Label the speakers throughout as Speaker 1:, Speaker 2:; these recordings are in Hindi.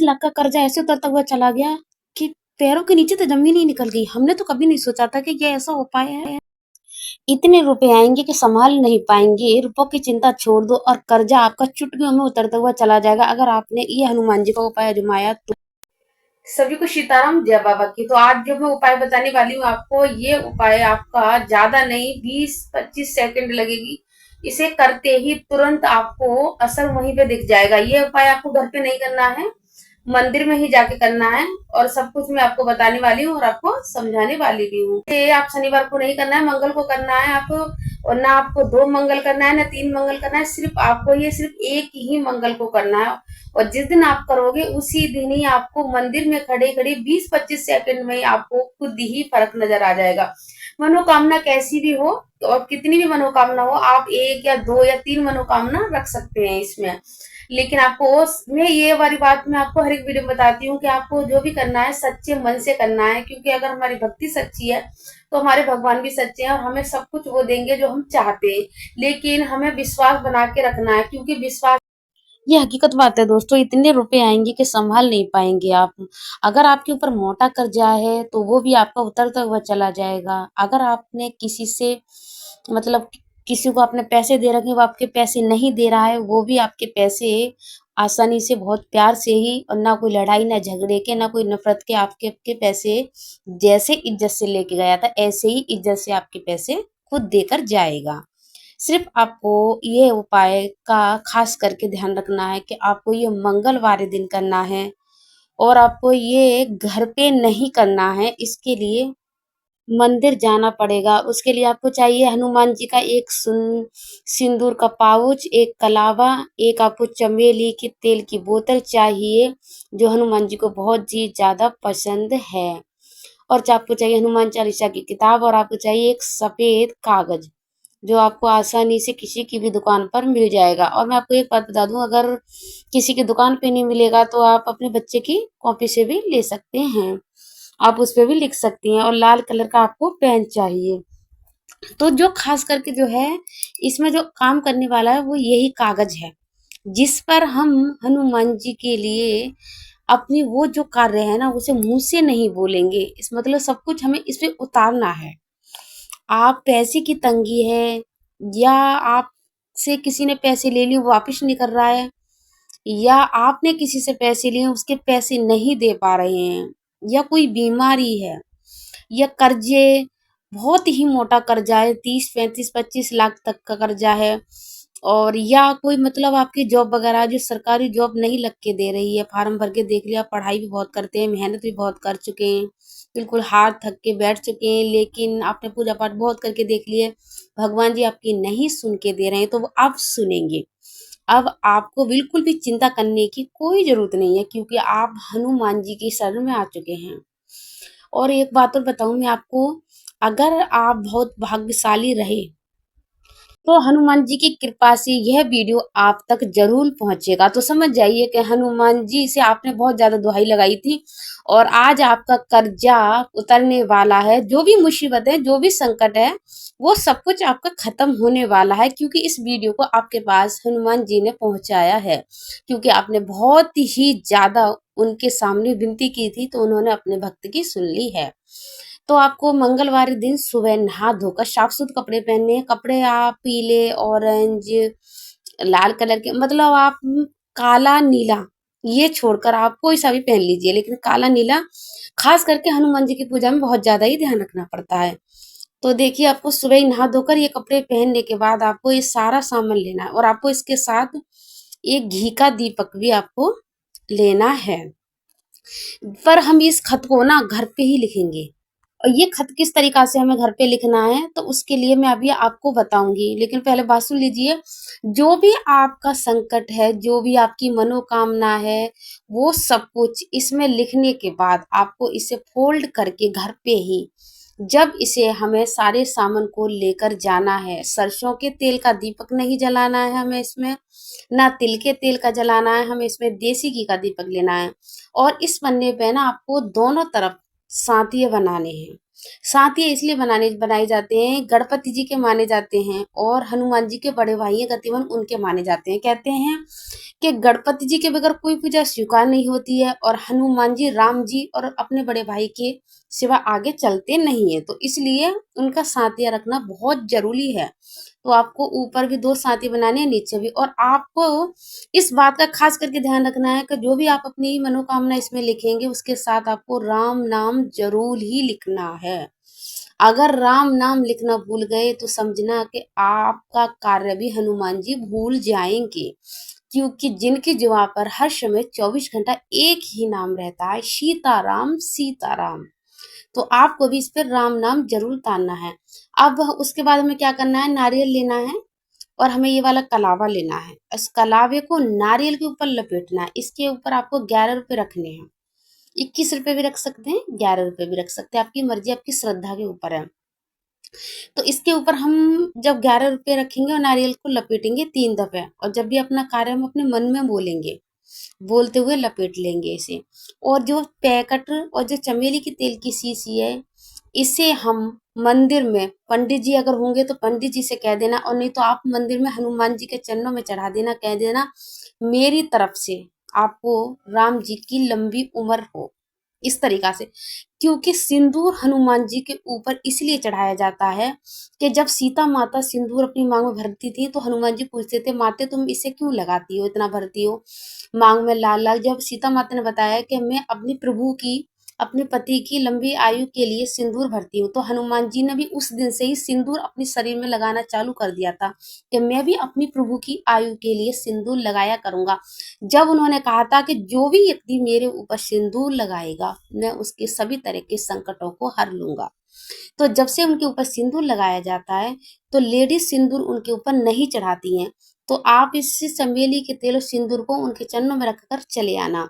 Speaker 1: 25 लाख का कर्जा ऐसे उतरता हुआ चला गया कि पैरों के नीचे तो जमीन ही निकल गई। हमने तो कभी नहीं सोचा था कि ये ऐसा उपाय है। इतने रुपए आएंगे कि संभाल नहीं पाएंगे। रुपयों की चिंता छोड़ दो और कर्जा आपका चुटकियों में उतरता हुआ चला जाएगा अगर आपने ये हनुमान जी का उपाय आजमाया तो। सभी को सीताराम जय बाबा की। तो आज जो मैं उपाय बताने वाली हूँ आपको, ये उपाय आपका ज्यादा नहीं 20-25 सेकंड लगेगी। इसे करते ही तुरंत आपको असर वहीं पे दिख जाएगा। ये उपाय आपको घर पे नहीं करना है, मंदिर में ही जाके करना है। और सब कुछ मैं आपको बताने वाली हूँ और आपको समझाने वाली भी हूँ। ये आप शनिवार को नहीं करना है, मंगल को करना है आपको। और ना आपको 2 मंगल करना है ना 3 मंगल करना है, सिर्फ आपको ये सिर्फ एक ही मंगल को करना है। और जिस दिन आप करोगे उसी दिन ही आपको मंदिर में खड़े खड़े 20-25 सेकंड में ही आपको खुद ही फर्क नजर आ जाएगा। मनोकामना कैसी भी हो और कितनी भी मनोकामना हो, आप 1 या 2 या 3 मनोकामना रख सकते हैं इसमें। लेकिन आपको मैं ये वाली बात मैं आपको हर एक वीडियो में बताती हूँ कि आपको जो भी करना है सच्चे मन से करना है। क्योंकि अगर हमारी भक्ति सच्ची है तो हमारे भगवान भी सच्चे हैं और हमें सब कुछ वो देंगे जो हम चाहते हैं। लेकिन हमें विश्वास बना के रखना है, क्योंकि विश्वास ये हकीकत बात है दोस्तों। इतने रुपए आएंगे कि संभाल नहीं पाएंगे आप। अगर आपके ऊपर मोटा कर्जा है तो वो भी आपका उतरता हुआ चला जाएगा। अगर आपने किसी से मतलब किसी को आपने पैसे दे रखे, वो आपके पैसे नहीं दे रहा है, वो भी आपके पैसे आसानी से बहुत प्यार से ही, और ना कोई लड़ाई ना झगड़े के ना कोई नफरत के, आपके पैसे जैसे इज्जत से लेके गया था ऐसे ही इज्जत से आपके पैसे खुद देकर जाएगा। सिर्फ आपको ये उपाय का खास करके ध्यान रखना है कि आपको ये मंगलवार दिन करना है। और आपको ये घर पे नहीं करना है, इसके लिए मंदिर जाना पड़ेगा। उसके लिए आपको चाहिए हनुमान जी का एक सिंदूर का पाउच, एक कलावा, एक आपको चमेली के तेल की बोतल चाहिए जो हनुमान जी को बहुत ही ज्यादा पसंद है। और आपको चाहिए हनुमान चालीसा की किताब, और आपको चाहिए एक सफेद कागज जो आपको आसानी से किसी की भी दुकान पर मिल जाएगा। और मैं आपको एक बात बता दूं, अगर किसी की दुकान पे नहीं मिलेगा तो आप अपने बच्चे की कॉपी से भी ले सकते हैं, आप उस पे भी लिख सकती हैं। और लाल कलर का आपको पेन चाहिए। तो जो खास करके जो है इसमें जो काम करने वाला है वो यही कागज है, जिस पर हम हनुमान जी के लिए अपनी वो जो कार्य है ना उसे मुंह से नहीं बोलेंगे। इस मतलब सब कुछ हमें इस पे उतारना है। आप पैसे की तंगी है, या आपसे किसी ने पैसे ले लिए वो वापस नहीं कर रहा है, या आपने किसी से पैसे लिए उसके पैसे नहीं दे पा रहे हैं, या कोई बीमारी है, या कर्जे बहुत ही मोटा कर्जा है, 30-35-25 लाख तक का कर्जा है। और या कोई मतलब आपकी जॉब वगैरह जो सरकारी जॉब नहीं लग के दे रही है, फार्म भर के देख लिया, पढ़ाई भी बहुत करते हैं, मेहनत भी बहुत कर चुके हैं, बिल्कुल हार थक के बैठ चुके हैं, लेकिन आपने पूजा पाठ बहुत करके देख लिए, भगवान जी आपकी नहीं सुन के दे रहे हैं, तो वो अब सुनेंगे। अब आपको बिल्कुल भी चिंता करने की कोई जरूरत नहीं है, क्योंकि आप हनुमान जी की शरण में आ चुके हैं। और एक बात और बताऊं मैं आपको, अगर आप बहुत भाग्यशाली रहे तो हनुमान जी की कृपा से यह वीडियो आप तक जरूर पहुंचेगा। तो समझ जाइए कि हनुमान जी से आपने बहुत ज्यादा दुहाई लगाई थी और आज आपका कर्जा उतरने वाला है। जो भी मुसीबत है, जो भी संकट है, वो सब कुछ आपका खत्म होने वाला है, क्योंकि इस वीडियो को आपके पास हनुमान जी ने पहुंचाया है। क्योंकि आपने बहुत ही ज्यादा उनके सामने विनती की थी तो उन्होंने अपने भक्त की सुन ली है। तो आपको मंगलवार दिन सुबह नहा धोकर साफ सुथरे कपड़े पहनने हैं। कपड़े आप पीले, ऑरेंज, लाल कलर के, मतलब आप काला नीला ये छोड़कर आप कोई सा भी पहन लीजिए, लेकिन काला नीला खास करके हनुमान जी की पूजा में बहुत ज्यादा ही ध्यान रखना पड़ता है। तो देखिए, आपको सुबह ही नहा धोकर ये कपड़े पहनने के बाद आपको ये सारा सामान लेना है, और आपको इसके साथ एक घी का दीपक भी आपको लेना है। पर हम इस खत को ना घर पे ही लिखेंगे। और ये खत किस तरीका से हमें घर पे लिखना है तो उसके लिए मैं अभी आपको बताऊंगी, लेकिन पहले बात सुन लीजिए। जो भी आपका संकट है, जो भी आपकी मनोकामना है, वो सब कुछ इसमें लिखने के बाद आपको इसे फोल्ड करके घर पे ही, जब इसे हमें सारे सामान को लेकर जाना है, सरसों के तेल का दीपक नहीं जलाना है हमें इसमें, ना तिल के तेल का जलाना है, हमें इसमें देसी घी का दीपक लेना है। और इस पन्ने पे ना आपको दोनों तरफ सातिये बनाने हैं। साथ ही इसलिए बनाए जाते हैं, गणपति जी के माने जाते हैं और हनुमान जी के बड़े भाई हैं गतिवन, उनके माने जाते हैं। कहते हैं कि गणपति जी के बगैर कोई पूजा स्वीकार नहीं होती है और हनुमान जी राम जी और अपने बड़े भाई के सिवा आगे चलते नहीं है, तो इसलिए उनका साथिया रखना बहुत जरूरी है। तो आपको ऊपर भी 2 साथी बनाने हैं, नीचे भी। और आपको इस बात का खास करके ध्यान रखना है कि जो भी आप अपनी मनोकामना इसमें लिखेंगे उसके साथ आपको राम नाम जरूर ही लिखना है। अगर राम नाम लिखना भूल गए तो समझना कि आपका कार्य भी हनुमान जी भूल जाएंगे, क्योंकि जिनकी जुबान पर हर समय 24 घंटा एक ही नाम रहता है, सीताराम सीताराम। तो आपको भी इस पर राम नाम जरूर तानना है। अब उसके बाद हमें क्या करना है, नारियल लेना है और हमें ये वाला कलावा लेना है। इस कलावे को नारियल के ऊपर लपेटना है। इसके ऊपर आपको 11 रुपए रखने हैं। 21 रुपए भी रख सकते हैं, 11 रुपए भी रख सकते हैं, आपकी मर्जी, आपकी श्रद्धा के ऊपर है। तो इसके ऊपर हम जब 11 रुपए रखेंगे और नारियल को लपेटेंगे 3 दफे, और जब भी अपना कार्य हम अपने मन में बोलेंगे, बोलते हुए लपेट लेंगे इसे। और जो पैकेट और जो चमेली की तेल की शीशी है, इसे हम मंदिर में, पंडित जी अगर होंगे तो पंडित जी से कह देना, और नहीं तो आप मंदिर में हनुमान जी के चरणों में चढ़ा देना, कह देना मेरी तरफ से आपको राम जी की लंबी उम्र हो, इस तरीका से। क्योंकि सिंदूर हनुमान जी के ऊपर इसलिए चढ़ाया जाता है कि जब सीता माता सिंदूर अपनी मांग में भरती थी तो हनुमान जी पूछते थे, माते तुम इसे क्यों लगाती हो, इतना भरती हो मांग में लाल लाल। जब सीता माता ने बताया कि मैं अपनी प्रभु की, अपने पति की लंबी आयु के लिए सिंदूर भरती हूँ, तो हनुमान जी ने भी उस दिन से ही सिंदूर अपने शरीर में लगाना चालू कर दिया था कि मैं भी अपनी प्रभु की आयु के लिए सिंदूर लगाया करूंगा। जब उन्होंने कहा था कि जो भी व्यक्ति मेरे ऊपर सिंदूर लगाएगा मैं उसके सभी तरह के संकटों को हर लूंगा, तो जब से उनके ऊपर सिंदूर लगाया जाता है तो लेडीज सिंदूर उनके ऊपर नहीं चढ़ाती हैं। तो आप इस चमेली के तेल और सिंदूर को उनके चरणों में रखकर चले आना।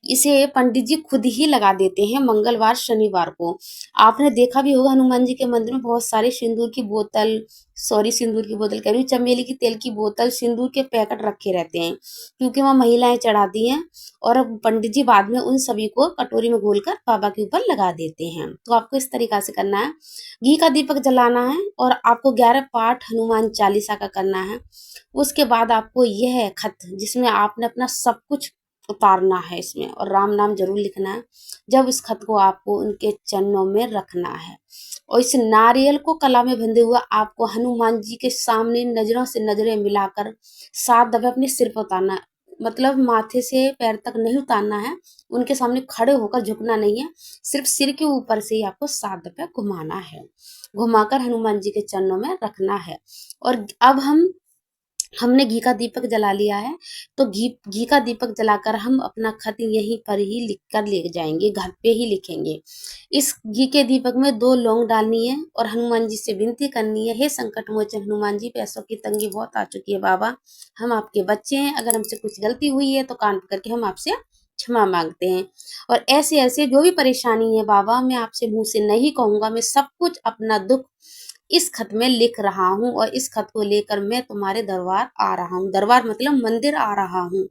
Speaker 1: इसे पंडित जी खुद ही लगा देते हैं मंगलवार शनिवार को। आपने देखा भी होगा हनुमान जी के मंदिर में बहुत सारे सिंदूर की बोतल, सॉरी सिंदूर की बोतल कह रही हूँ, चमेली की तेल की बोतल, सिंदूर के पैकेट रखे रहते हैं, क्योंकि वहाँ महिलाएं चढ़ाती हैं और पंडित जी बाद में उन सभी को कटोरी में घोलकर बाबा के ऊपर लगा देते हैं। तो आपको इस तरीका से करना है। घी का दीपक जलाना है और आपको 11 पाठ हनुमान चालीसा का करना है। उसके बाद आपको यह खत जिसमें आपने अपना सब कुछ उतारना है इसमें, और राम नाम जरूर लिखना है। जब इस खत को आपको उनके चरणों में रखना है और इस नारियल को कला में बंधे हुआ आपको हनुमान जी के सामने नजरों से नजरें मिलाकर 7 दफे अपने सिर पर उतारना है। मतलब माथे से पैर तक नहीं उतारना है, उनके सामने खड़े होकर झुकना नहीं है, सिर्फ सिर के ऊपर से ही आपको 7 दफे घुमाना है, घुमाकर हनुमान जी के चरणों में रखना है। और अब हमने घी का दीपक जला लिया है, तो घी घी का दीपक जलाकर हम अपना खत यहीं पर ही लिख कर ले जाएंगे, घर पे ही लिखेंगे। इस घी के दीपक में 2 लौंग डालनी है और हनुमान जी से विनती करनी है, हे संकट मोचन हनुमान जी, पैसों की तंगी बहुत आ चुकी है बाबा, हम आपके बच्चे हैं, अगर हमसे कुछ गलती हुई है तो कान पकड़ के हम आपसे क्षमा मांगते हैं। और ऐसे ऐसे जो भी परेशानी है बाबा, मैं आपसे मुंह से नहीं कहूंगा, मैं सब कुछ अपना दुख इस खत में लिख रहा हूँ और इस खत को लेकर मैं तुम्हारे दरबार आ रहा हूँ, दरबार मतलब मंदिर आ रहा हूँ।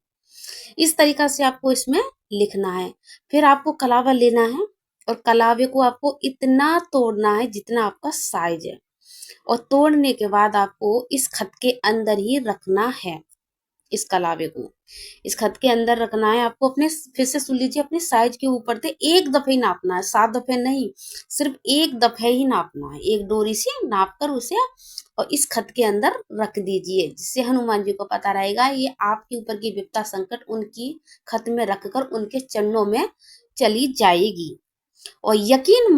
Speaker 1: इस तरीका से आपको इसमें लिखना है। फिर आपको कलावा लेना है और कलावे को आपको इतना तोड़ना है जितना आपका साइज है, और तोड़ने के बाद आपको इस खत के अंदर ही रखना है। इस कलावे को इस खत के अंदर रखना है आपको। अपने फिर से सुन लीजिए, अपने साइज के ऊपर से एक दफे ही नापना है, 7 दफे नहीं, सिर्फ एक दफे ही नापना है, एक डोरी से नाप कर उसे और इस खत के अंदर रख दीजिए, जिससे हनुमान जी को पता रहेगा ये आपके ऊपर की विपदा संकट उनकी खत में रखकर उनके चरणों में चली जाएगी। और यकीन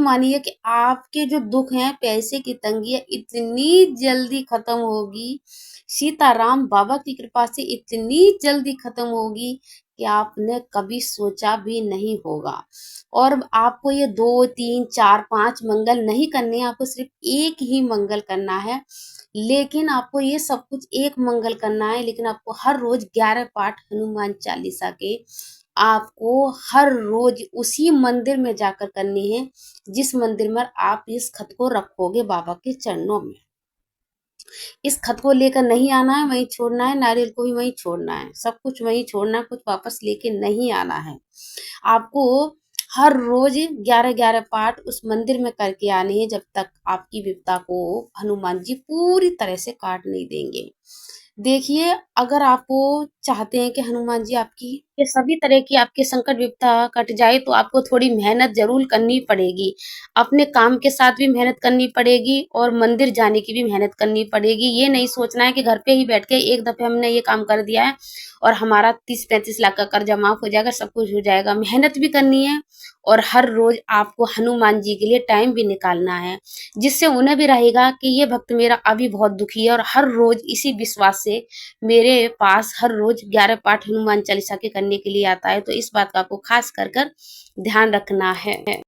Speaker 1: मानिए कि आपके जो दुख हैं, पैसे की तंगी है, इतनी जल्दी खत्म होगी, सीताराम बाबा की कृपा से इतनी जल्दी खत्म होगी कि आपने कभी सोचा भी नहीं होगा। और आपको ये 2 3 4 5 मंगल नहीं करने हैं, आपको सिर्फ एक ही मंगल करना है। लेकिन आपको ये सब कुछ एक मंगल करना है, लेकिन आपको हर रोज 11 पाठ हनुमान चालीसा के आपको हर रोज उसी मंदिर में जाकर करनी है जिस मंदिर में आप इस खत को रखोगे बाबा के चरणों में। इस खत को लेकर नहीं आना है, वहीं छोड़ना है, नारियल को भी वहीं छोड़ना है, सब कुछ वहीं छोड़ना है, कुछ वापस लेके नहीं आना है। आपको हर रोज 11-11 पाठ उस मंदिर में करके आने हैं, जब तक आपकी विपदा को हनुमान जी पूरी तरह से काट नहीं देंगे। देखिए, अगर आप चाहते हैं कि हनुमान जी आपकी ये सभी तरह की आपकी संकट विपदा कट जाए, तो आपको थोड़ी मेहनत ज़रूर करनी पड़ेगी। अपने काम के साथ भी मेहनत करनी पड़ेगी और मंदिर जाने की भी मेहनत करनी पड़ेगी। ये नहीं सोचना है कि घर पे ही बैठ के एक दफ़े हमने ये काम कर दिया है और हमारा 30-35 लाख का कर्जा माफ़ हो जाएगा, सब कुछ हो जाएगा। मेहनत भी करनी है और हर रोज़ आपको हनुमान जी के लिए टाइम भी निकालना है, जिससे उन्हें भी रहेगा कि ये भक्त मेरा अभी बहुत दुखी है और हर रोज़ इसी विश्वास से मेरे पास हर रोज़ 11 पाठ हनुमान चालीसा के करने के लिए आता है। तो इस बात का आपको ख़ास कर ध्यान रखना है।